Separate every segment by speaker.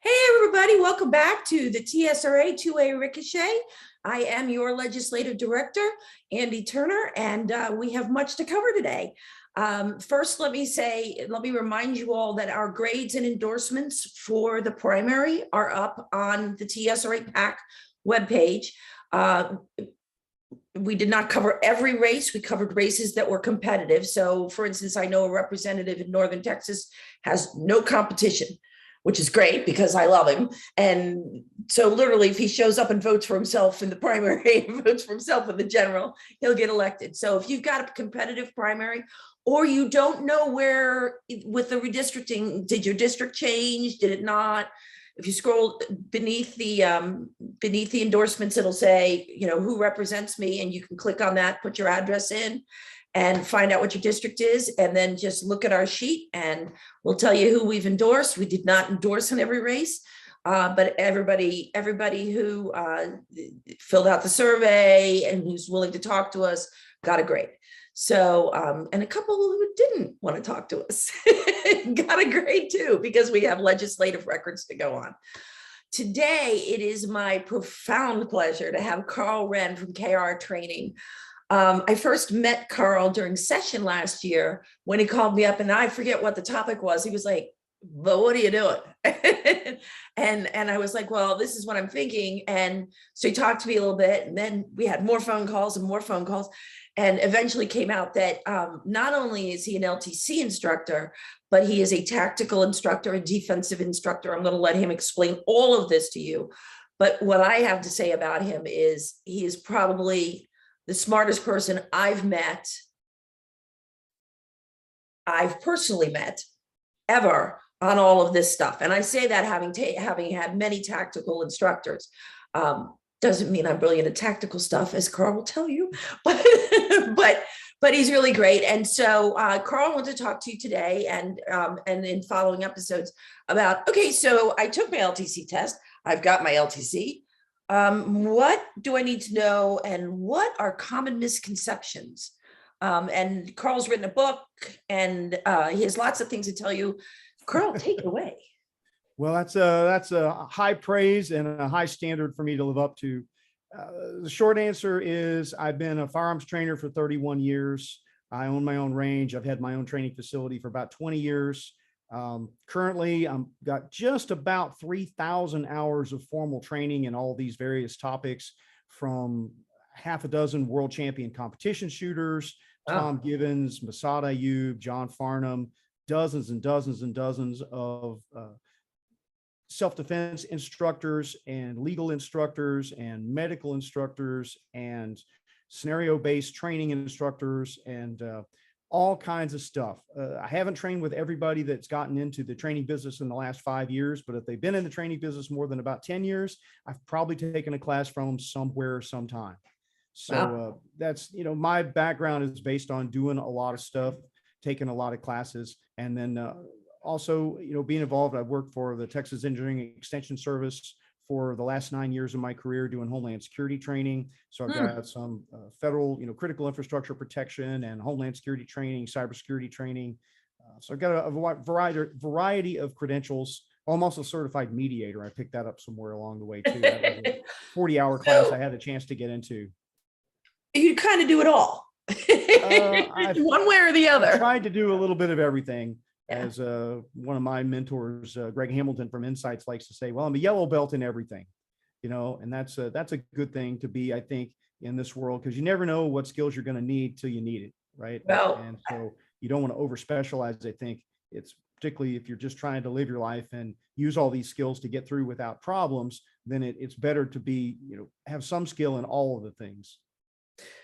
Speaker 1: Hey, everybody, welcome back to the TSRA Two-Way Ricochet. I am your legislative director, Andy Turner, and we have much to cover today. First, let me remind you all that our grades and endorsements for the primary are up on the TSRA-PAC webpage. We did not cover every race. We covered races that were competitive. So, for instance, I know a representative in Northern Texas has no competition, which is great because I love him. And so literally if he shows up and votes for himself in the primary and votes for himself in the general, he'll get elected. So if you've got a competitive primary or you don't know where with the redistricting, did your district change? Did it not? If you scroll beneath the endorsements, it'll say, who represents me, and you can click on that, put your address in, and find out what your district is, and then just look at our sheet and we'll tell you who we've endorsed. We did not endorse in every race, but everybody who filled out the survey and who's willing to talk to us got a grade. So, and a couple who didn't want to talk to us got a grade too, because we have legislative records to go on. Today, it is my profound pleasure to have Karl Rehn from KRTraining. I first met Karl during session last year when he called me up, and I forget what the topic was. He was like, "But what are you doing?" and I was like, "Well, this is what I'm thinking." And so he talked to me a little bit, and then we had more phone calls and more phone calls, and eventually came out that not only is he an LTC instructor, but he is a tactical instructor, a defensive instructor. I'm going to let him explain all of this to you. But what I have to say about him is he is probably the smartest person I've personally met ever on all of this stuff. And I say that having had many tactical instructors. Doesn't mean I'm brilliant at tactical stuff, as Karl will tell you, but he's really great. And so Karl wants to talk to you today and in following episodes about, okay, so I took my LTC test. I've got my LTC. What do I need to know, and what are common misconceptions? And Karl's written a book, and he has lots of things to tell you. Karl, take it away.
Speaker 2: Well, that's a high praise and a high standard for me to live up to. The short answer is I've been a firearms trainer for 31 years. I own my own range. I've had my own training facility for about 20 years. Currently, I've got just about 3,000 hours of formal training in all these various topics, from half a dozen world champion competition shooters, Tom Gibbons, Masad Ayub, John Farnham, dozens and dozens and dozens of self-defense instructors and legal instructors and medical instructors and scenario-based training instructors and all kinds of stuff. I haven't trained with everybody that's gotten into the training business in the last 5 years, but if they've been in the training business more than about 10 years, I've probably taken a class from them somewhere, sometime. So that's, my background is based on doing a lot of stuff, taking a lot of classes, and then also, being involved. I've worked for the Texas Engineering Extension Service for the last 9 years of my career doing Homeland Security training. So I've got some federal, critical infrastructure protection and Homeland Security training, cybersecurity training. So I've got a variety of credentials. I'm also a certified mediator. I picked that up somewhere along the way too. That was a 40-hour class I had a chance to get into.
Speaker 1: You kind of do it all. One way or the other.
Speaker 2: I tried to do a little bit of everything. As one of my mentors, Greg Hamilton from Insights, likes to say, well, I'm a yellow belt in everything, and that's a good thing to be, I think, in this world, because you never know what skills you're going to need till you need it, right?
Speaker 1: Well,
Speaker 2: and so you don't want to over specialize. I think it's particularly if you're just trying to live your life and use all these skills to get through without problems, then it's better to be, have some skill in all of the things.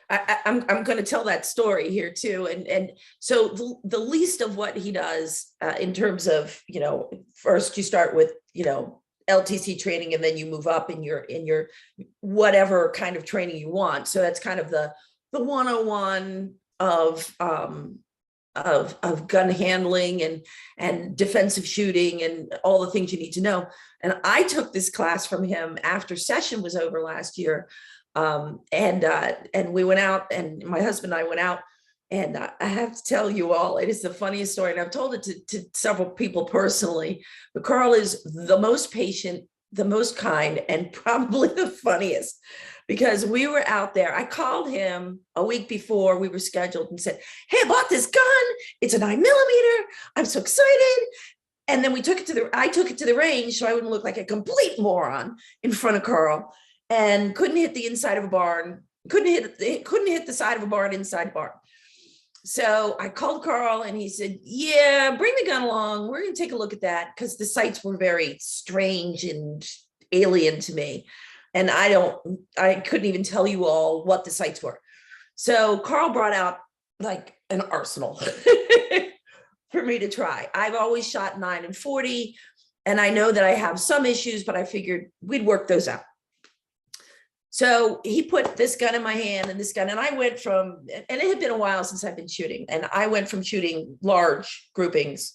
Speaker 1: I'm going to tell that story here too, and so the least of what he does in terms of first you start with LTC training, and then you move up in your whatever kind of training you want. So that's kind of the 101 of gun handling and defensive shooting and all the things you need to know. And I took this class from him after session was over last year. And we went out, and my husband and I went out And I have to tell you all, it is the funniest story. And I've told it to several people personally, but Karl is the most patient, the most kind, and probably the funniest, because we were out there. I called him a week before we were scheduled and said, hey, I bought this gun. It's a 9mm. I'm so excited. And then I took it to the range so I wouldn't look like a complete moron in front of Karl, and couldn't hit the inside of a barn, couldn't hit the side of a barn inside barn. So I called Karl and he said, yeah, bring the gun along. We're going to take a look at that, because the sights were very strange and alien to me. And I couldn't even tell you all what the sights were. So Karl brought out like an arsenal for me to try. I've always shot 9 and 40, and I know that I have some issues, but I figured we'd work those out. So he put this gun in my hand and this gun, and I went from, and it had been a while since I've been shooting, and I went from shooting large groupings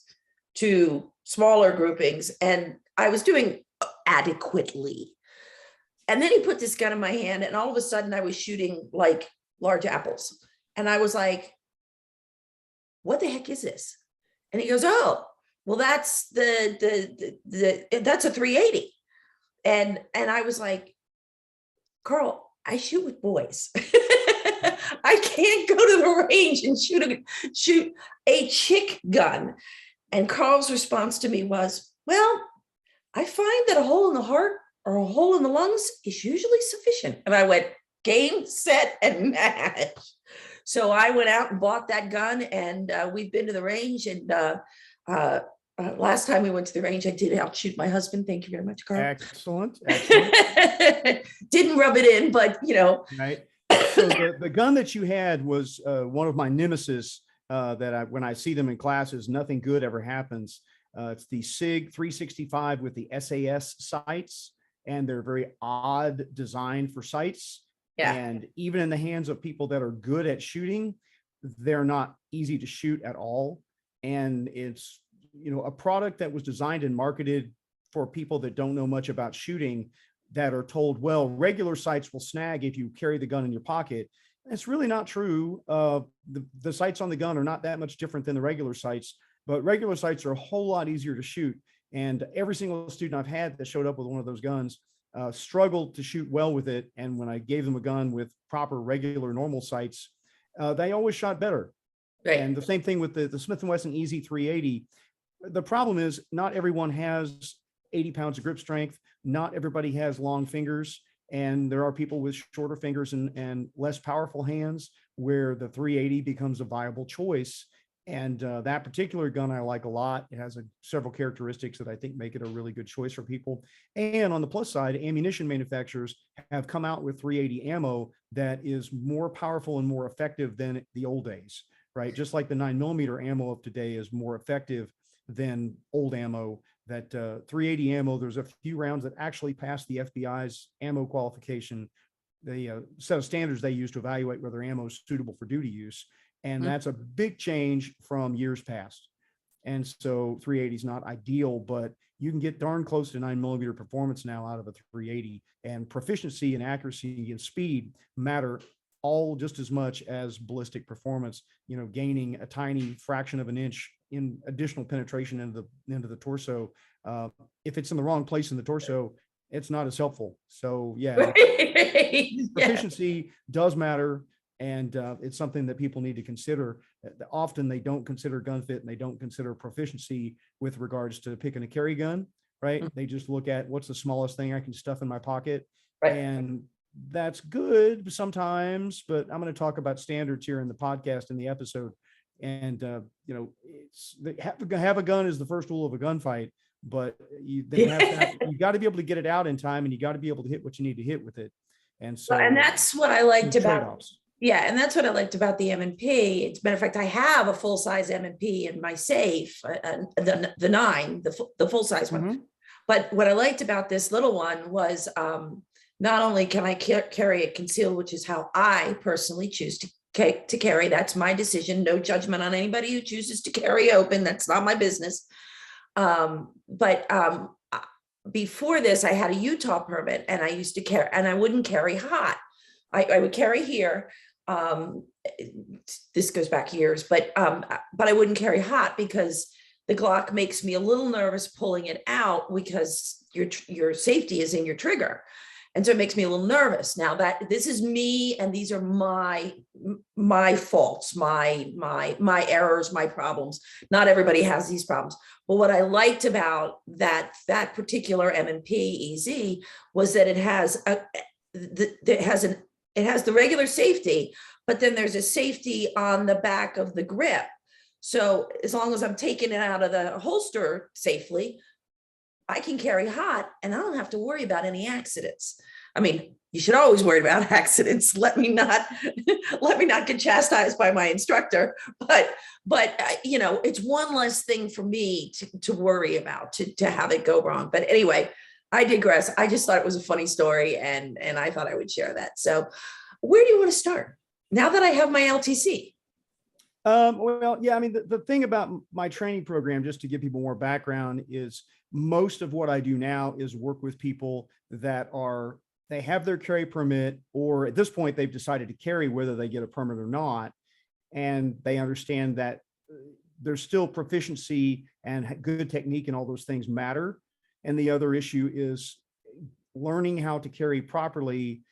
Speaker 1: to smaller groupings, and I was doing adequately. And then he put this gun in my hand, and all of a sudden I was shooting like large apples. And I was like, what the heck is this? And he goes, oh, well, that's that's a 380. And I was like, Karl, I shoot with boys. I can't go to the range and shoot a chick gun. And Karl's response to me was, well, I find that a hole in the heart or a hole in the lungs is usually sufficient. And I went, game, set, and match. So I went out and bought that gun, and we've been to the range. And last time we went to the range, I did outshoot my husband. Thank you very much, Karl.
Speaker 2: Excellent. Excellent.
Speaker 1: Didn't rub it in, but you know.
Speaker 2: Right. So the gun that you had was one of my nemesis that when I see them in classes, nothing good ever happens. It's the SIG 365 with the SAS sights, and they're very odd design for sights. Yeah. And even in the hands of people that are good at shooting, they're not easy to shoot at all. And it's, a product that was designed and marketed for people that don't know much about shooting, that are told, well, regular sights will snag if you carry the gun in your pocket. It's really not true. The sights on the gun are not that much different than the regular sights, but regular sights are a whole lot easier to shoot. And every single student I've had that showed up with one of those guns struggled to shoot well with it. And when I gave them a gun with proper, regular, normal sights, they always shot better. Right. And the same thing with the Smith & Wesson EZ 380. The problem is not everyone has 80 pounds of grip strength. Not everybody has long fingers. And there are people with shorter fingers and less powerful hands where the 380 becomes a viable choice. And that particular gun I like a lot. It has several characteristics that I think make it a really good choice for people. And on the plus side, ammunition manufacturers have come out with 380 ammo that is more powerful and more effective than the old days, right? Just like the 9mm ammo of today is more effective than old ammo. That 380 ammo, there's a few rounds that actually pass the FBI's ammo qualification, the set of standards they use to evaluate whether ammo is suitable for duty use. And that's a big change from years past. And so 380 is not ideal, but you can get darn close to 9mm performance now out of a 380, and proficiency and accuracy and speed matter all just as much as ballistic performance, gaining a tiny fraction of an inch in additional penetration into the torso. If it's in the wrong place in the torso, it's not as helpful. So yeah, proficiency does matter. And it's something that people need to consider. Often they don't consider gun fit, and they don't consider proficiency with regards to picking a carry gun, right? Mm-hmm. They just look at what's the smallest thing I can stuff in my pocket. Right. And that's good sometimes, but I'm going to talk about standards here in the podcast in the episode. And, have a gun is the first rule of a gunfight, but you got to be able to get it out in time, and you got to be able to hit what you need to hit with it. And so,
Speaker 1: and that's what I liked about. Yeah, and that's what I liked about the M&P. As a matter of fact, I have a full-size M&P in my safe, the 9, the full-size one. Mm-hmm. But what I liked about this little one was not only can I carry it concealed, which is how I personally choose to carry. That's my decision. No judgment on anybody who chooses to carry open. That's not my business. But before this, I had a Utah permit, and I used to carry, and I wouldn't carry hot. I would carry here. um, this goes back years, but I wouldn't carry hot because the Glock makes me a little nervous pulling it out because your safety is in your trigger. And so it makes me a little nervous. Now that this is me, and these are my faults, my errors, my problems. Not everybody has these problems. But what I liked about that particular M&P EZ was that it has the regular safety, but then there's a safety on the back of the grip. So as long as I'm taking it out of the holster safely, I can carry hot and I don't have to worry about any accidents. I mean, you should always worry about accidents. Let me not get chastised by my instructor, but you know, it's one less thing for me to worry about, to have it go wrong. But anyway, I digress. I just thought it was a funny story, and I thought I would share that. So where do you want to start now that I have my LTC?
Speaker 2: Well, yeah, I mean, the thing about my training program, just to give people more background, is most of what I do now is work with people that they have their carry permit, or at this point they've decided to carry whether they get a permit or not. And they understand that there's still proficiency and good technique and all those things matter. And the other issue is learning how to carry properly.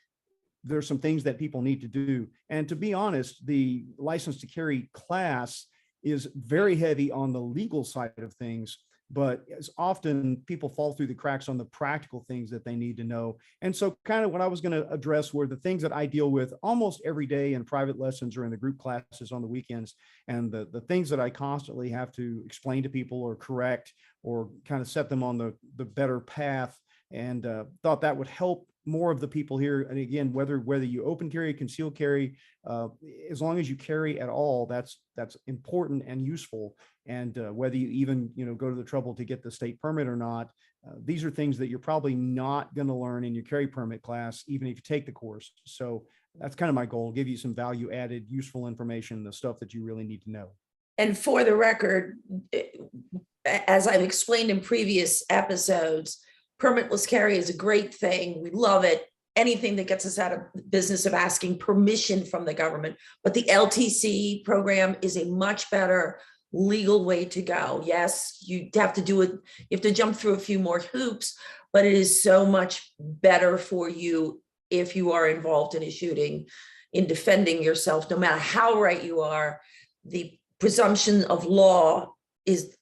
Speaker 2: There's some things that people need to do. And to be honest, the license to carry class is very heavy on the legal side of things, but as often people fall through the cracks on the practical things that they need to know. And so kind of what I was going to address were the things that I deal with almost every day in private lessons or in the group classes on the weekends, and the things that I constantly have to explain to people or correct or kind of set them on the better path. And thought that would help more of the people here. And again, whether you open carry, concealed carry, as long as you carry at all, that's important and useful. And whether you even go to the trouble to get the state permit or not, these are things that you're probably not going to learn in your carry permit class, even if you take the course. So that's kind of my goal: give you some value added, useful information, the stuff that you really need to know.
Speaker 1: And for the record, as I've explained in previous episodes, permitless carry is a great thing. We love it. Anything that gets us out of the business of asking permission from the government. But the LTC program is a much better legal way to go. Yes, you have to do it. You have to jump through a few more hoops, but it is so much better for you if you are involved in a shooting, in defending yourself, no matter how right you are. The presumption of law is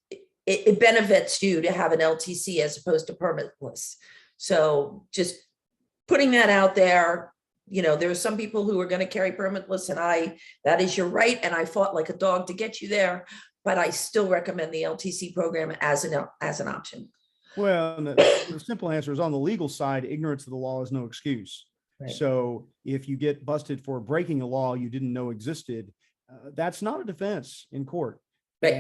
Speaker 1: it benefits you to have an LTC as opposed to permitless. So just putting that out there. There are some people who are going to carry permitless, and that is your right. And I fought like a dog to get you there, but I still recommend the LTC program as an option.
Speaker 2: Well, the simple answer is, on the legal side, ignorance of the law is no excuse. Right. So if you get busted for breaking a law you didn't know existed, that's not a defense in court. Right.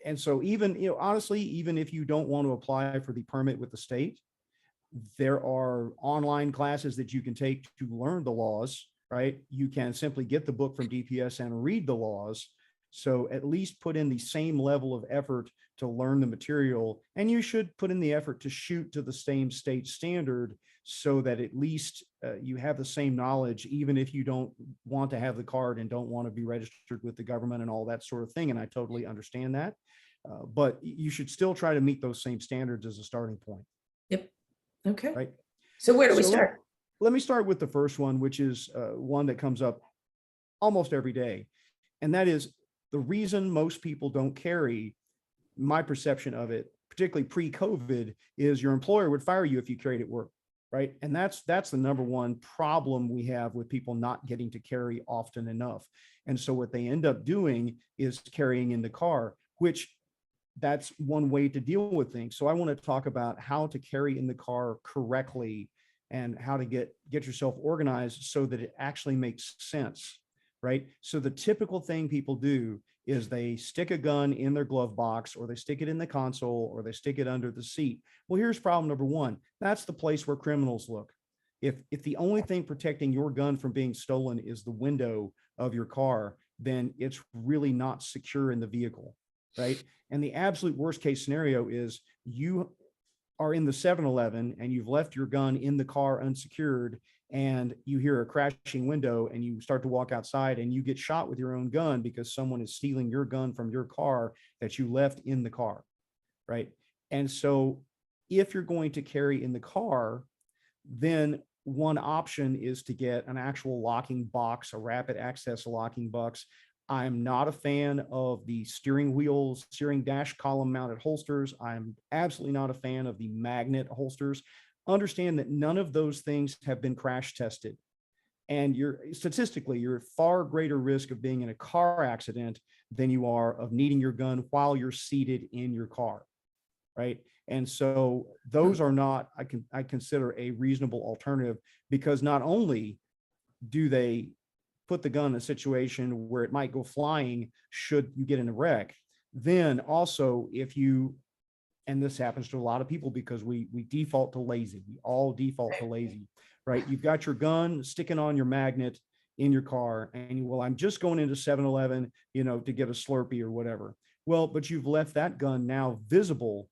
Speaker 2: And so even, honestly, even if you don't want to apply for the permit with the state, there are online classes that you can take to learn the laws, right? You can simply get the book from DPS and read the laws. So at least put in the same level of effort to learn the material, and you should put in the effort to shoot to the same state standard, so that at least you have the same knowledge, even if you don't want to have the card and don't want to be registered with the government and all that sort of thing. And I totally understand that. But you should still try to meet those same standards as a starting point.
Speaker 1: Yep. Okay.
Speaker 2: Right.
Speaker 1: So where do we start?
Speaker 2: Let me start with the first one, which is one that comes up almost every day. And that is the reason most people don't carry. My perception of it, particularly pre-COVID, is your employer would fire you if you carried at work. Right. And that's the number one problem we have with people not getting to carry often enough. And so what they end up doing is carrying in the car, which that's one way to deal with things. So I want to talk about how to carry in the car correctly and how to get yourself organized so that it actually makes sense. Right. So the typical thing people do is they stick a gun in their glove box, or they stick it in the console, or they stick it under the seat. Well, here's problem number one. That's the place where criminals look. If the only thing protecting your gun from being stolen is the window of your car, then it's really not secure in the vehicle, right? And the absolute worst case scenario is you are in the 7-Eleven and you've left your gun in the car unsecured, and you hear a crashing window and you start to walk outside and you get shot with your own gun because someone is stealing your gun from your car that you left in the car, right? And so if you're going to carry in the car, then one option is to get an actual locking box, a rapid access locking box. I'm not a fan of the steering wheels, steering dash column mounted holsters. I'm absolutely not a fan of the magnet holsters. Understand that none of those things have been crash tested. And you're at far greater risk of being in a car accident than you are of needing your gun while you're seated in your car, right? And so those are not, I consider a reasonable alternative, because not only do they put the gun in a situation where it might go flying should you get in a wreck, then also if you, and this happens to a lot of people because we default to lazy, we all default to lazy, right? You've got your gun sticking on your magnet in your car and you, well, I'm just going into 7-Eleven, to get a Slurpee or whatever. Well, but you've left that gun now visible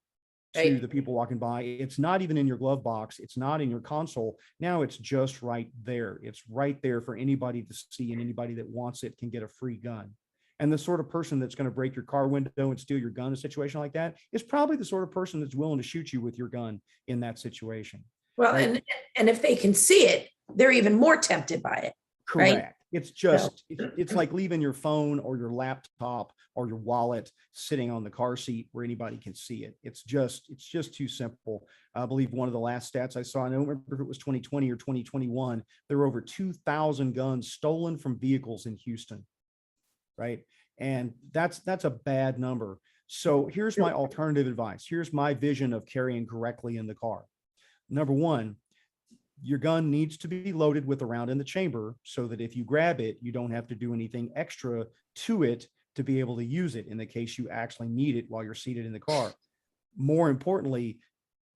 Speaker 2: to the people walking by. It's not even in your glove box. It's not in your console. Now it's just right there. It's right there for anybody to see, and anybody that wants it can get a free gun. And the sort of person that's going to break your car window and steal your gun in a situation like that is probably the sort of person that's willing to shoot you with your gun in that situation.
Speaker 1: Well,
Speaker 2: right?
Speaker 1: and if they can see it, they're even more tempted by it.
Speaker 2: Correct.
Speaker 1: Right?
Speaker 2: It's just, it's like leaving your phone or your laptop or your wallet sitting on the car seat where anybody can see it. It's just too simple. I believe one of the last stats I saw, I don't remember if it was 2020 or 2021, there were over 2,000 guns stolen from vehicles in Houston, right? And that's a bad number. So here's my alternative advice. Here's my vision of carrying correctly in the car. Number one, your gun needs to be loaded with a round in the chamber so that if you grab it, you don't have to do anything extra to it to be able to use it in the case you actually need it while you're seated in the car. More importantly,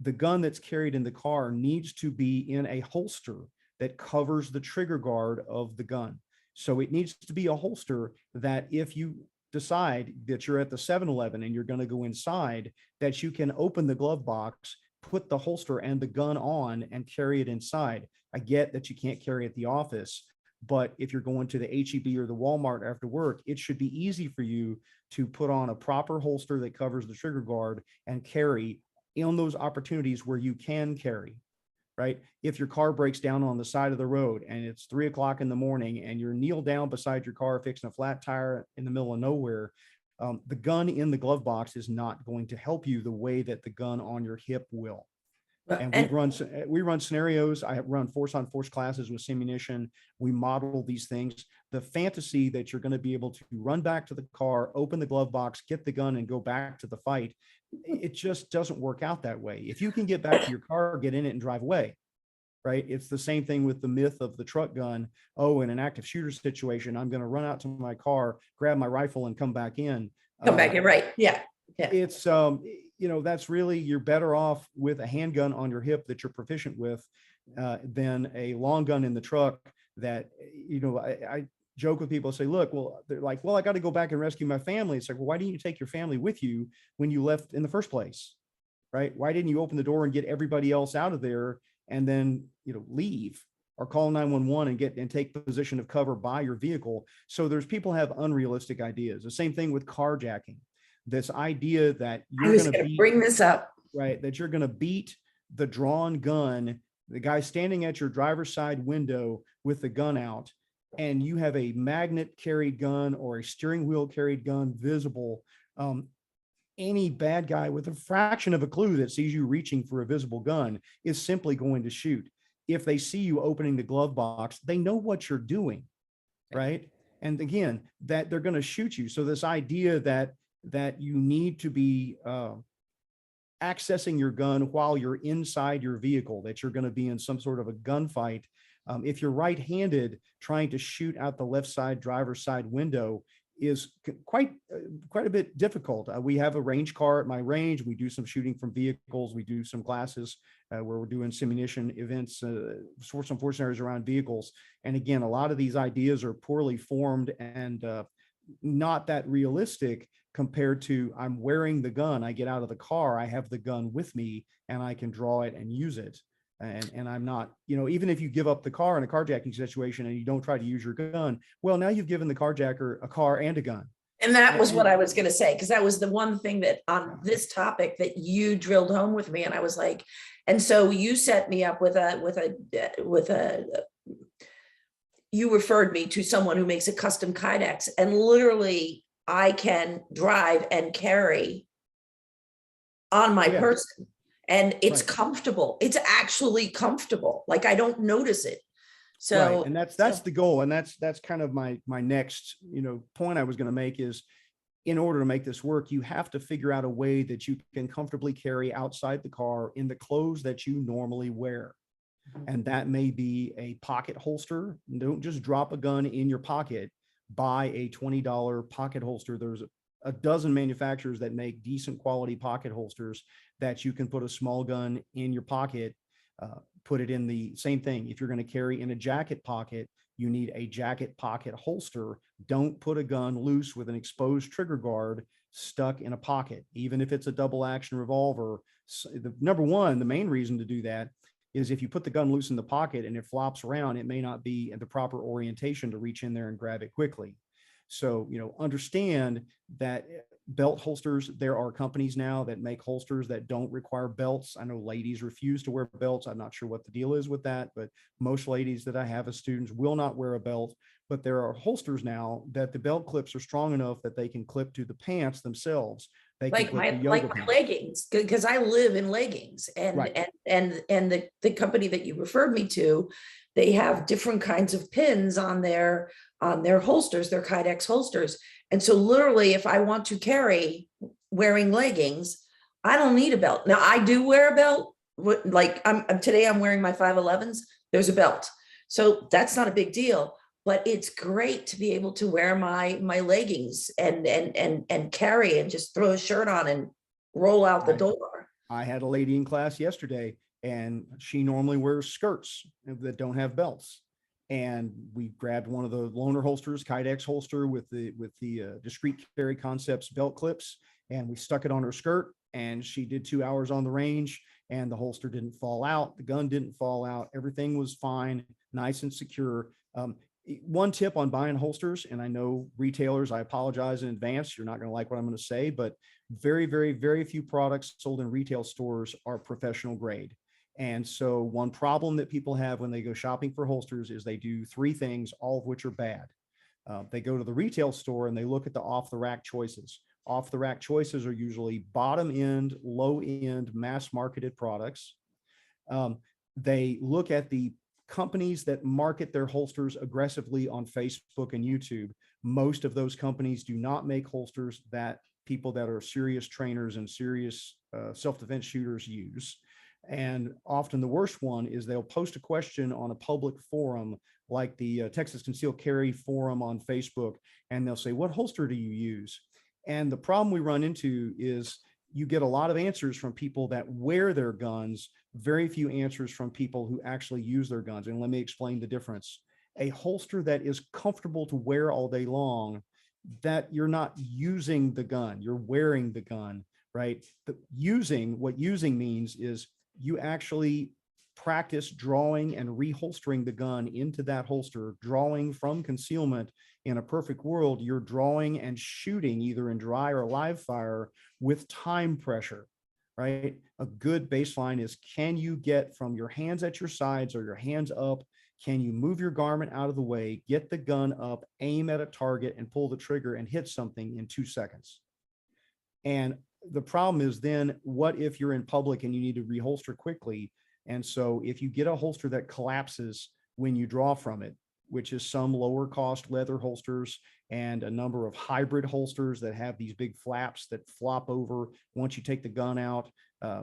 Speaker 2: the gun that's carried in the car needs to be in a holster that covers the trigger guard of the gun. So it needs to be a holster that if you decide that you're at the 7-Eleven and you're going to go inside, that you can open the glove box, put the holster and the gun on and carry it inside. I get that you can't carry at the office, but if you're going to the HEB or the Walmart after work, it should be easy for you to put on a proper holster that covers the trigger guard and carry in those opportunities where you can carry, right? If your car breaks down on the side of the road and it's 3 o'clock in the morning and you're kneeled down beside your car fixing a flat tire in the middle of nowhere, the gun in the glove box is not going to help you the way that the gun on your hip will. And we run scenarios. I run force on force classes with simunition. We model these things. The fantasy that you're going to be able to run back to the car, open the glove box, get the gun and go back to the fight, it just doesn't work out that way. If you can get back to your car, get in it and drive away, right? It's the same thing with the myth of the truck gun. Oh, in an active shooter situation, I'm going to run out to my car, grab my rifle and come back in.
Speaker 1: Right. Yeah.
Speaker 2: It's, that's really, you're better off with a handgun on your hip that you're proficient with than a long gun in the truck that, I joke with people, say, look, well, they're like, well, I got to go back and rescue my family. It's like, well, why didn't you take your family with you when you left in the first place? Right? Why didn't you open the door and get everybody else out of there and then, leave or call 911 and take position of cover by your vehicle? So there's people have unrealistic ideas. The same thing with carjacking. This idea that you're going to
Speaker 1: bring this up,
Speaker 2: right? That you're going to beat the drawn gun, the guy standing at your driver's side window with the gun out, and you have a magnet carried gun or a steering wheel carried gun visible. Any bad guy with a fraction of a clue that sees you reaching for a visible gun is simply going to shoot. If they see you opening the glove box, they know what you're doing, right? And again, that they're going to shoot you. So this idea that you need to be accessing your gun while you're inside your vehicle, that you're going to be in some sort of a gunfight. If you're right-handed, trying to shoot out the left side driver's side window is quite a bit difficult. We have a range car at my range. We do some shooting from vehicles. We do some classes where we're doing simunition events, some force scenarios around vehicles. And again, a lot of these ideas are poorly formed and not that realistic compared to I'm wearing the gun. I get out of the car, I have the gun with me and I can draw it and use it. And I'm not, even if you give up the car in a carjacking situation and you don't try to use your gun, well, now you've given the carjacker a car and a gun.
Speaker 1: And that was what I was going to say, because that was the one thing that on this topic that you drilled home with me. And I was like, and so you set me up you referred me to someone who makes a custom kydex, and literally I can drive and carry on my person, and it's comfortable. It's actually comfortable. Like I don't notice it. So,
Speaker 2: and that's the goal. And that's kind of my next, point I was going to make is, in order to make this work, you have to figure out a way that you can comfortably carry outside the car in the clothes that you normally wear. And that may be a pocket holster. Don't just drop a gun in your pocket. Buy a $20 pocket holster. There's a dozen manufacturers that make decent quality pocket holsters that you can put a small gun in your pocket. Put it in the same thing. If you're going to carry in a jacket pocket, you need a jacket pocket holster. Don't put a gun loose with an exposed trigger guard stuck in a pocket, even if it's a double action revolver. Number one, the main reason to do that is if you put the gun loose in the pocket and it flops around, it may not be in the proper orientation to reach in there and grab it quickly. So, understand that belt holsters, there are companies now that make holsters that don't require belts. I know ladies refuse to wear belts. I'm not sure what the deal is with that, but most ladies that I have as students will not wear a belt. But there are holsters now that the belt clips are strong enough that they can clip to the pants themselves. They can
Speaker 1: like my leggings, because I live in leggings, and the company that you referred me to, they have different kinds of pins on their holsters, their kydex holsters. And so literally, if I want to carry wearing leggings, I don't need a belt. Now I do wear a belt. Like today I'm wearing my 511s. There's a belt. So that's not a big deal, but it's great to be able to wear my leggings and carry and just throw a shirt on and roll out the door.
Speaker 2: I had a lady in class yesterday, and she normally wears skirts that don't have belts. And we grabbed one of the loaner holsters, kydex holster with the discrete carry concepts belt clips, and we stuck it on her skirt, and she did 2 hours on the range, and the holster didn't fall out. The gun didn't fall out. Everything was fine, nice and secure. One tip on buying holsters, and I know retailers, I apologize in advance, you're not going to like what I'm going to say, but very, very, very few products sold in retail stores are professional grade. And so one problem that people have when they go shopping for holsters is they do three things, all of which are bad. They go to the retail store and they look at the off-the-rack choices. Off-the-rack choices are usually bottom-end, low-end, mass-marketed products. They look at the companies that market their holsters aggressively on Facebook and YouTube. Most of those companies do not make holsters that people that are serious trainers and serious self-defense shooters use. And often the worst one is they'll post a question on a public forum like the Texas Concealed Carry Forum on Facebook, and they'll say, what holster do you use? And the problem we run into is you get a lot of answers from people that wear their guns, very few answers from people who actually use their guns. And let me explain the difference. A holster that is comfortable to wear all day long, that you're not using the gun, you're wearing the gun, right? What using means is you actually practice drawing and reholstering the gun into that holster, drawing from concealment. In a perfect world, you're drawing and shooting either in dry or live fire with time pressure, right? A good baseline is, can you get from your hands at your sides or your hands up? Can you move your garment out of the way, get the gun up, aim at a target and pull the trigger and hit something in 2 seconds? And the problem is then, what if you're in public and you need to reholster quickly? And so if you get a holster that collapses when you draw from it, which is some lower cost leather holsters and a number of hybrid holsters that have these big flaps that flop over once you take the gun out.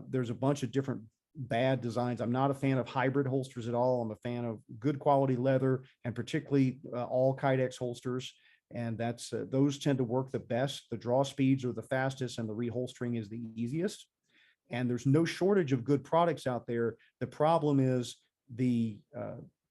Speaker 2: There's a bunch of different bad designs. I'm not a fan of hybrid holsters at all. I'm a fan of good quality leather, and particularly all kydex holsters. And that's those tend to work the best. The draw speeds are the fastest and the reholstering is the easiest. And there's no shortage of good products out there. The problem is the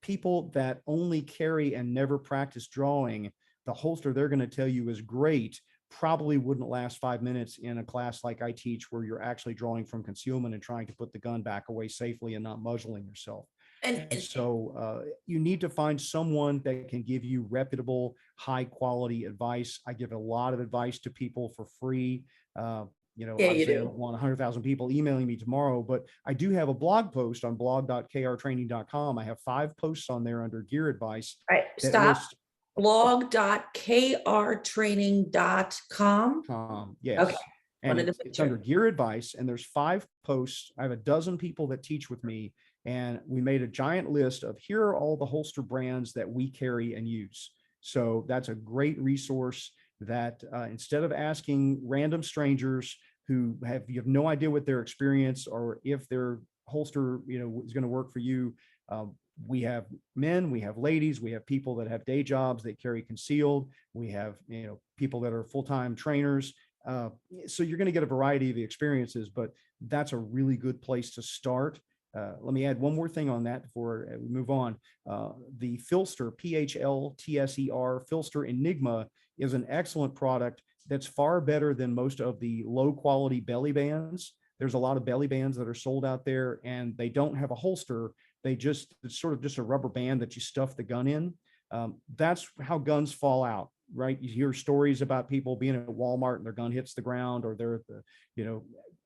Speaker 2: people that only carry and never practice drawing, the holster they're going to tell you is great probably wouldn't last 5 minutes in a class like I teach, where you're actually drawing from concealment and trying to put the gun back away safely and not muzzling yourself. And so you need to find someone that can give you reputable, high quality advice. I give a lot of advice to people for free.
Speaker 1: Yeah, you
Speaker 2: Obviously I
Speaker 1: do.
Speaker 2: don't want 100,000 people emailing me tomorrow, but I do have a blog post on blog.krtraining.com. I have 5 posts on there under gear advice
Speaker 1: All right,
Speaker 2: that
Speaker 1: stop.
Speaker 2: list.
Speaker 1: Blog.krtraining.com.
Speaker 2: Yes.
Speaker 1: Okay.
Speaker 2: And
Speaker 1: Wanted to make
Speaker 2: it's
Speaker 1: sure.
Speaker 2: under gear advice, and there's 5 posts. I have a dozen people that teach with me, and we made a giant list of here are all the holster brands that we carry and use. So that's a great resource that instead of asking random strangers who you have no idea what their experience or if their holster, is going to work for you. We have men, we have ladies, we have people that have day jobs that carry concealed. We have, people that are full-time trainers. So you're going to get a variety of experiences, but that's a really good place to start. Let me add one more thing on that before we move on. The Filster, PHLTSER Filster Enigma is an excellent product that's far better than most of the low quality belly bands. There's a lot of belly bands that are sold out there and they don't have a holster. It's sort of just a rubber band that you stuff the gun in. That's how guns fall out, right? You hear stories about people being at Walmart and their gun hits the ground, or they're at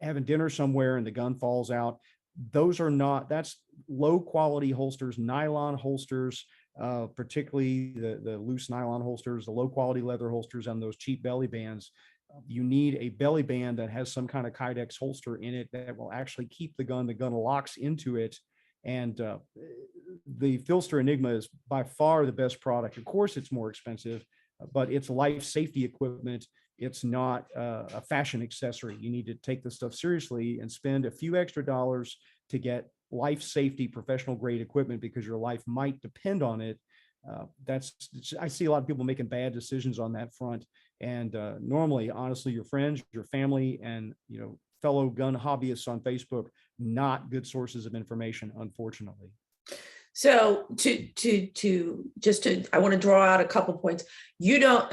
Speaker 2: having dinner somewhere and the gun falls out. That's low quality holsters, nylon holsters, particularly the loose nylon holsters, the low quality leather holsters, and those cheap belly bands. You need a belly band that has some kind of Kydex holster in it that will actually keep the gun locks into it. And the Filster Enigma is by far the best product. Of course, it's more expensive, but it's life safety equipment. It's not a fashion accessory. You need to take this stuff seriously and spend a few extra dollars to get life safety professional grade equipment because your life might depend on it. I see a lot of people making bad decisions on that front. And normally, honestly, your friends, your family, and fellow gun hobbyists on Facebook, not good sources of information, unfortunately.
Speaker 1: So I want to draw out a couple points. You don't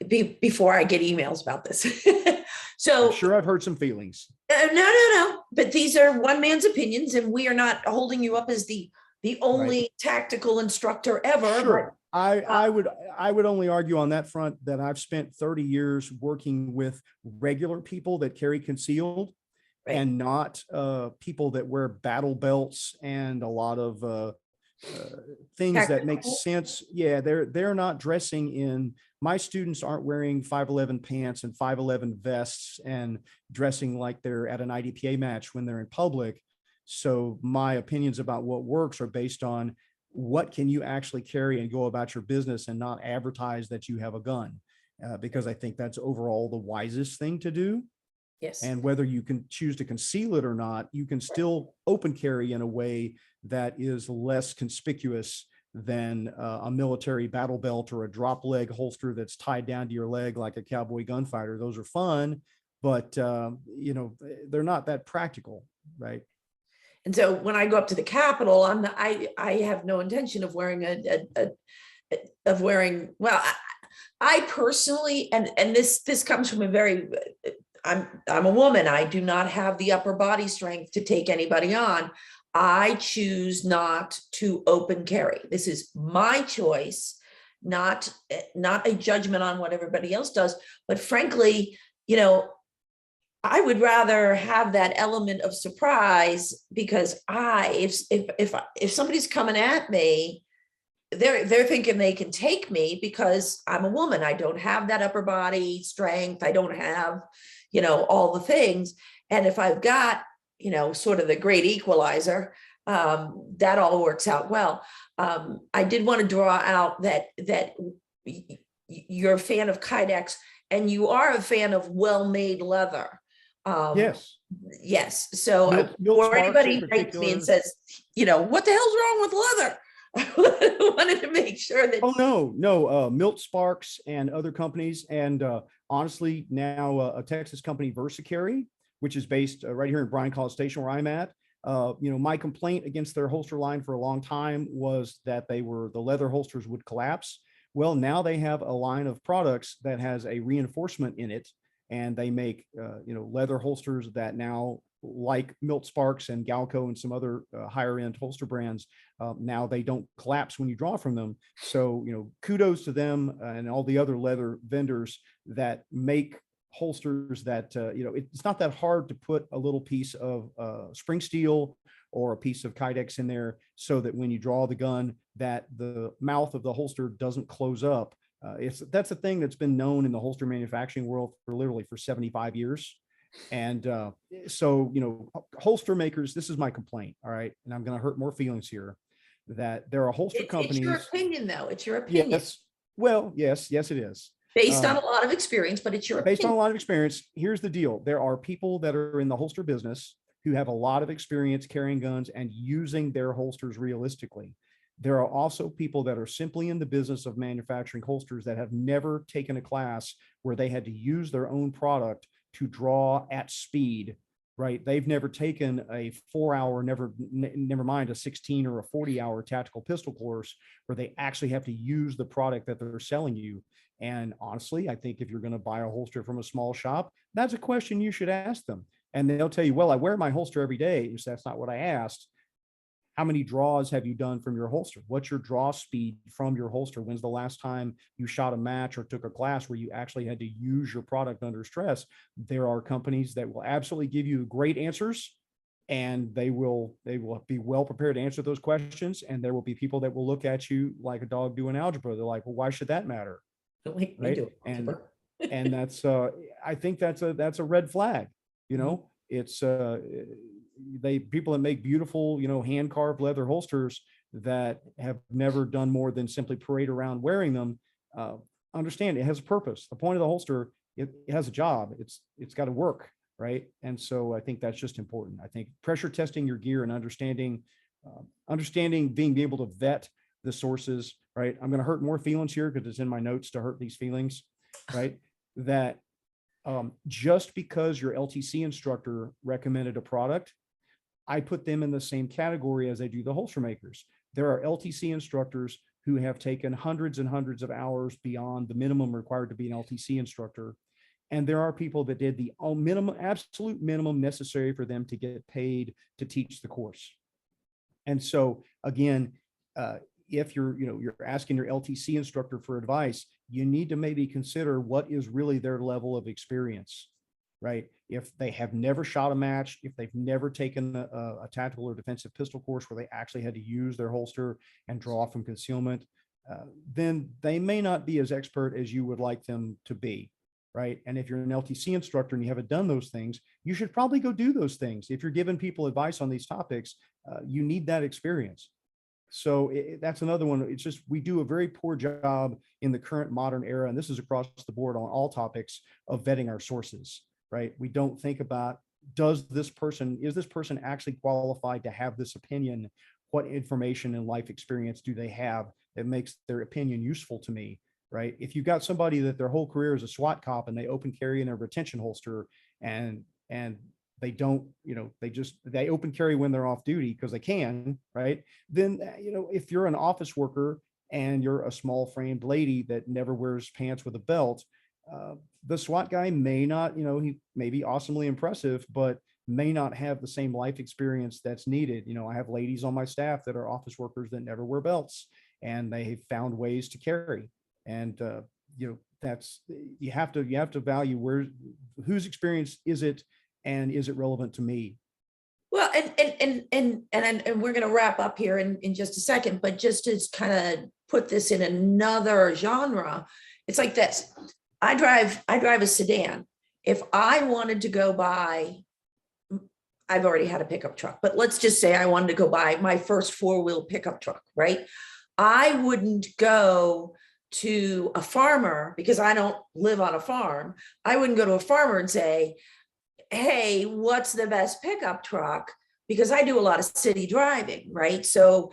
Speaker 1: before I get emails about this. So
Speaker 2: I'm sure I've heard some feelings.
Speaker 1: No. But these are one man's opinions, and we are not holding you up as the only tactical instructor ever.
Speaker 2: Sure. I would only argue on that front that I've spent 30 years working with regular people that carry concealed and not people that wear battle belts and a lot of things that make sense. Yeah, they're not dressing in. My students aren't wearing 511 pants and 511 vests and dressing like they're at an IDPA match when they're in public. So my opinions about what works are based on what can you actually carry and go about your business and not advertise that you have a gun, because I think that's overall the wisest thing to do.
Speaker 1: Yes.
Speaker 2: And whether you can choose to conceal it or not, you can still open carry in a way that is less conspicuous than a military battle belt or a drop leg holster that's tied down to your leg like a cowboy gunfighter. Those are fun, but they're not that practical, right?
Speaker 1: And so when I go up to the Capitol, I have no intention of wearing I personally, and this comes from I'm a woman. I do not have the upper body strength to take anybody on. I choose not to open carry. This is my choice, not a judgment on what everybody else does. But frankly, I would rather have that element of surprise, because if somebody's coming at me, they're thinking they can take me because I'm a woman. I don't have that upper body strength. I don't have, all the things. And if I've got, sort of the great equalizer, that all works out well. I did want to draw out that you're a fan of Kydex and you are a fan of well-made leather.
Speaker 2: Yes.
Speaker 1: Yes. So
Speaker 2: Milt
Speaker 1: or
Speaker 2: Sparks
Speaker 1: anybody
Speaker 2: in
Speaker 1: writes me and
Speaker 2: particular.
Speaker 1: says, what the hell's wrong with leather? I wanted to make sure that.
Speaker 2: Oh, no. Milt Sparks and other companies. And honestly, now a Texas company, VersaCarry, which is based right here in Bryan College Station where I'm at. My complaint against their holster line for a long time was that the leather holsters would collapse. Well, now they have a line of products that has a reinforcement in it, and they make leather holsters that now, like Milt Sparks and Galco and some other higher end holster brands, now they don't collapse when you draw from them. So kudos to them and all the other leather vendors that make holsters that it's not that hard to put a little piece of spring steel or a piece of Kydex in there, so that when you draw the gun, that the mouth of the holster doesn't close up. That's a thing that's been known in the holster manufacturing world for literally for 75 years. And so holster makers, this is my complaint. All right. And I'm going to hurt more feelings here, that there are holster companies.
Speaker 1: It's your opinion, though. It's your opinion.
Speaker 2: Yes. Well, yes, it is.
Speaker 1: Based on a lot of experience, but it's your opinion.
Speaker 2: Based on a lot of experience. Here's the deal. There are people that are in the holster business who have a lot of experience carrying guns and using their holsters realistically. There are also people that are simply in the business of manufacturing holsters that have never taken a class where they had to use their own product to draw at speed, right? They've never taken a 4-hour, never mind a 16 or a 40-hour tactical pistol course where they actually have to use the product that they're selling you. And honestly, I think if you're going to buy a holster from a small shop, that's a question you should ask them. And they'll tell you, well, I wear my holster every day. So that's not what I asked. How many draws have you done from your holster? What's your draw speed from your holster? When's the last time you shot a match or took a class where you actually had to use your product under stress? There are companies that will absolutely give you great answers, and they will be well prepared to answer those questions. And there will be people that will look at you like a dog doing algebra. They're like, well, why should that matter? Right? And that's I think that's a red flag. It's people that make beautiful, hand carved leather holsters that have never done more than simply parade around wearing them. Understand it has a purpose. The point of the holster, it has a job. It's got to work, right? And so I think that's just important. I think pressure testing your gear and understanding, being able to vet the sources, right? I'm going to hurt more feelings here because it's in my notes to hurt these feelings, right? That just because your LTC instructor recommended a product, I put them in the same category as I do the holster makers. There are LTC instructors who have taken hundreds and hundreds of hours beyond the minimum required to be an LTC instructor. And there are people that did the absolute minimum necessary for them to get paid to teach the course. And so again, if you're asking your LTC instructor for advice, you need to maybe consider what is really their level of experience, right? If they have never shot a match, if they've never taken a tactical or defensive pistol course where they actually had to use their holster and draw from concealment, then they may not be as expert as you would like them to be, right? And if you're an LTC instructor and you haven't done those things, you should probably go do those things. If you're giving people advice on these topics, you need that experience. So that's another one. It's just, we do a very poor job in the current modern era, and this is across the board on all topics, of vetting our sources, right? We don't think about, is this person actually qualified to have this opinion? What information and life experience do they have that makes their opinion useful to me, right? If you've got somebody that their whole career is a SWAT cop and they open carry in their retention holster and they don't, they open carry when they're off duty because they can, right? Then, if you're an office worker and you're a small framed lady that never wears pants with a belt, the SWAT guy may not, he may be awesomely impressive, but may not have the same life experience that's needed. I have ladies on my staff that are office workers that never wear belts, and they have found ways to carry. And, that's, you have to value whose experience is it, and is it relevant to me?
Speaker 1: Well, and we're going to wrap up here in just a second, but just to kind of put this in another genre, it's like this. I drive a sedan. If I wanted to go buy, I've already had a pickup truck, but let's just say I wanted to go buy my first 4-wheel pickup truck, right? I wouldn't go to a farmer, because I don't live on a farm. I wouldn't go to a farmer and say, hey, what's the best pickup truck? Because I do a lot of city driving, right? So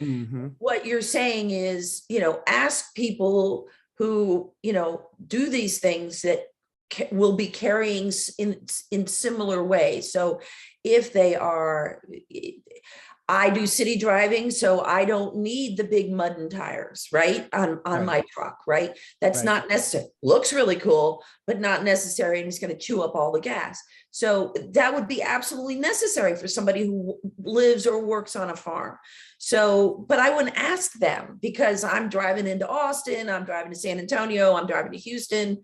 Speaker 1: what you're saying is, ask people who, do these things that will be carrying in similar ways. So if they are, I do city driving, so I don't need the big mudden tires, right? On
Speaker 2: Right.
Speaker 1: my truck, right? That's
Speaker 2: Right.
Speaker 1: not necessary. Looks really cool, but not necessary, and it's going to chew up all the gas. So that would be absolutely necessary for somebody who lives or works on a farm. So, but I wouldn't ask them because I'm driving into Austin, I'm driving to San Antonio, I'm driving to Houston,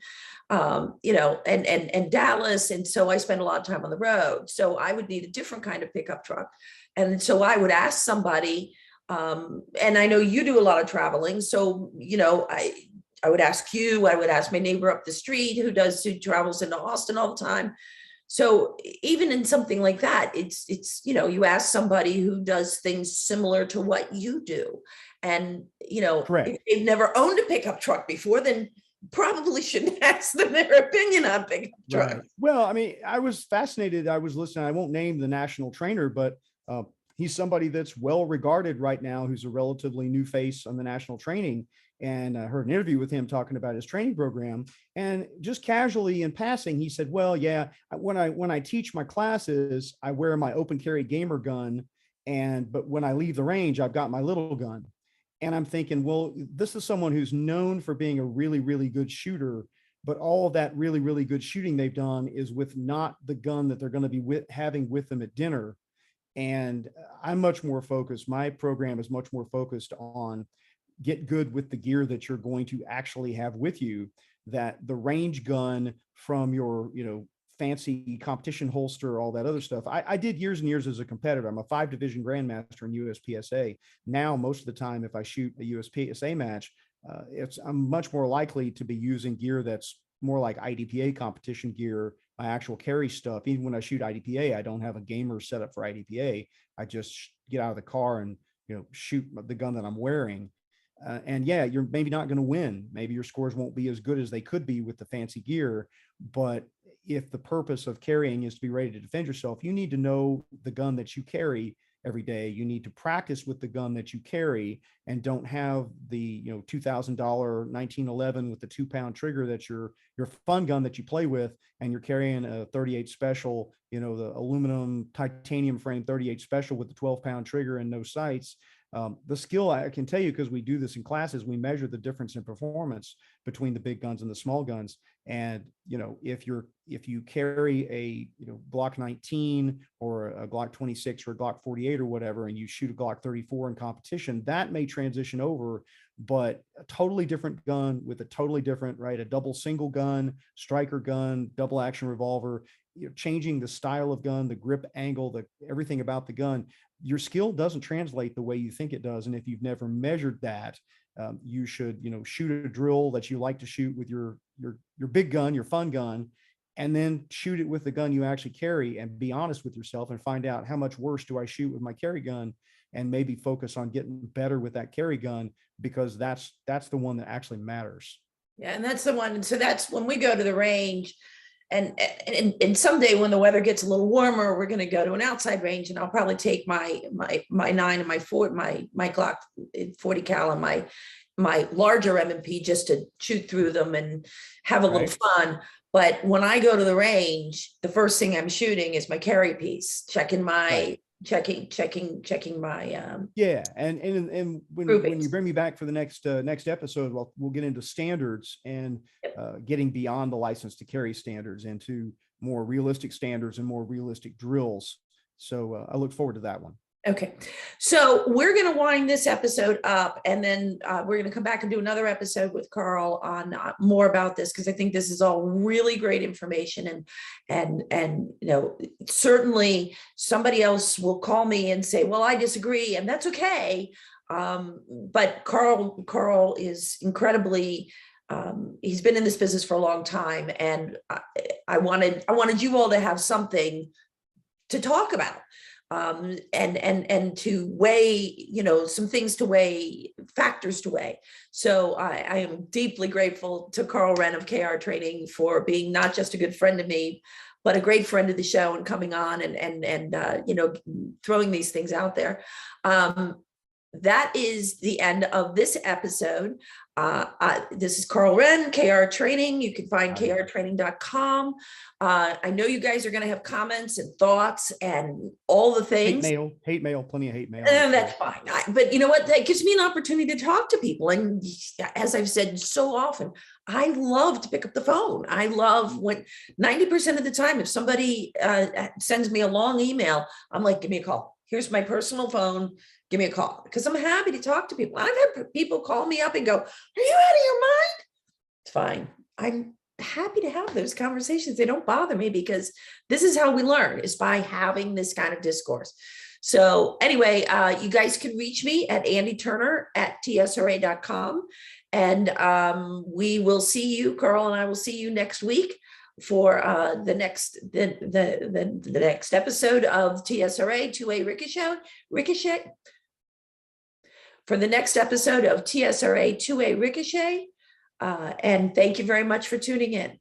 Speaker 1: you know, and Dallas. And so I spend a lot of time on the road. So I would need a different kind of pickup truck. And so I would ask somebody, and I know you do a lot of traveling. So, you know, I would ask you, I would ask my neighbor up the street who travels into Austin all the time. So even in something like that, it's, you know, you ask somebody who does things similar to what you do. And, you know,
Speaker 2: Correct.
Speaker 1: if they've never owned a pickup truck before, then probably shouldn't ask them their opinion on pickup trucks.
Speaker 2: Right. Well, I mean, I was fascinated. I was listening. I won't name the national trainer, but he's somebody that's well regarded right now, who's a relatively new face on the national training. And I heard an interview with him talking about his training program. And just casually in passing, he said, "Well, yeah, when I teach my classes, I wear my open carry gamer gun, but when I leave the range, I've got my little gun." And I'm thinking, well, this is someone who's known for being a really, really good shooter, but all of that really, really good shooting they've done is with not the gun that they're going to be having with them at dinner. And I'm much more focused. My program is much more focused on get good with the gear that you're going to actually have with you, that the range gun from your, you know, fancy competition holster, all that other stuff. I did years and years as a competitor. I'm a 5-division grandmaster in USPSA. Now, most of the time, if I shoot a USPSA match, I'm much more likely to be using gear that's more like IDPA competition gear, my actual carry stuff. Even when I shoot IDPA, I don't have a gamer set up for IDPA. I just get out of the car and, you know, shoot the gun that I'm wearing. And yeah, you're maybe not going to win. Maybe your scores won't be as good as they could be with the fancy gear. But if the purpose of carrying is to be ready to defend yourself, you need to know the gun that you carry every day. You need to practice with the gun that you carry, and don't have the, you know, $2,000 1911 with the 2-pound trigger that's your fun gun that you play with, and you're carrying a 38 special, you know, the aluminum titanium frame 38 special with the 12-pound trigger and no sights. The skill, I can tell you, because we do this in classes, we measure the difference in performance between the big guns and the small guns. And, you know, if you carry a, you know, Glock 19 or a Glock 26 or a Glock 48 or whatever, and you shoot a Glock 34 in competition, that may transition over, but a totally different gun with a totally different, right? A double single gun, striker gun, double action revolver, you know, changing the style of gun, the grip angle, everything about the gun. Your skill doesn't translate the way you think it does. And if you've never measured that, you should, you know, shoot a drill that you like to shoot with your big gun, your fun gun, and then shoot it with the gun you actually carry, and be honest with yourself and find out how much worse do I shoot with my carry gun, and maybe focus on getting better with that carry gun, because that's the one that actually matters.
Speaker 1: Yeah, and that's the one. And so that's when we go to the range. And someday when the weather gets a little warmer, we're going to go to an outside range, and I'll probably take my 9 and my Glock 40 cal and my larger M&P just to shoot through them and have a little fun. But when I go to the range, the first thing I'm shooting is my carry piece, checking my checking my
Speaker 2: yeah. And when you bring me back for the next episode, we'll get into standards and getting beyond the license to carry standards into more realistic standards and more realistic drills. So I look forward to that one.
Speaker 1: Okay, so we're going to wind this episode up, and then we're going to come back and do another episode with Karl on more about this, because I think this is all really great information, and you know, certainly somebody else will call me and say, well, I disagree, and that's okay. But Karl is incredibly, he's been in this business for a long time, and I wanted you all to have something to talk about. And to weigh, you know, some things to weigh, factors to weigh. So I am deeply grateful to Karl Rehn of KRTraining for being not just a good friend of me, but a great friend of the show, and coming on and you know, throwing these things out there. that is the end of this episode. This is Karl Rehn, KRTraining. You can find krtraining.com. I know you guys are going to have comments and thoughts and all the things.
Speaker 2: Hate mail, plenty of hate mail.
Speaker 1: And that's fine. But you know what? That gives me an opportunity to talk to people. And as I've said so often, I love to pick up the phone. I love when 90% of the time, if somebody sends me a long email, I'm like, give me a call. Here's my personal phone. Give me a call, because I'm happy to talk to people. I've had people call me up and go, are you out of your mind? It's fine. I'm happy to have those conversations. They don't bother me, because this is how we learn, is by having this kind of discourse. So anyway, you guys can reach me at andyturner@tsra.com. And we will see you, Karl and I will see you next week for the next episode of TSRA 2A Ricochet. For the next episode of TSRA 2A Ricochet. And thank you very much for tuning in.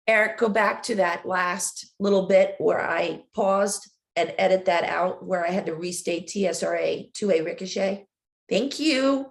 Speaker 1: Eric, go back to that last little bit where I paused and edit that out, where I had to restate TSRA 2A Ricochet. Thank you.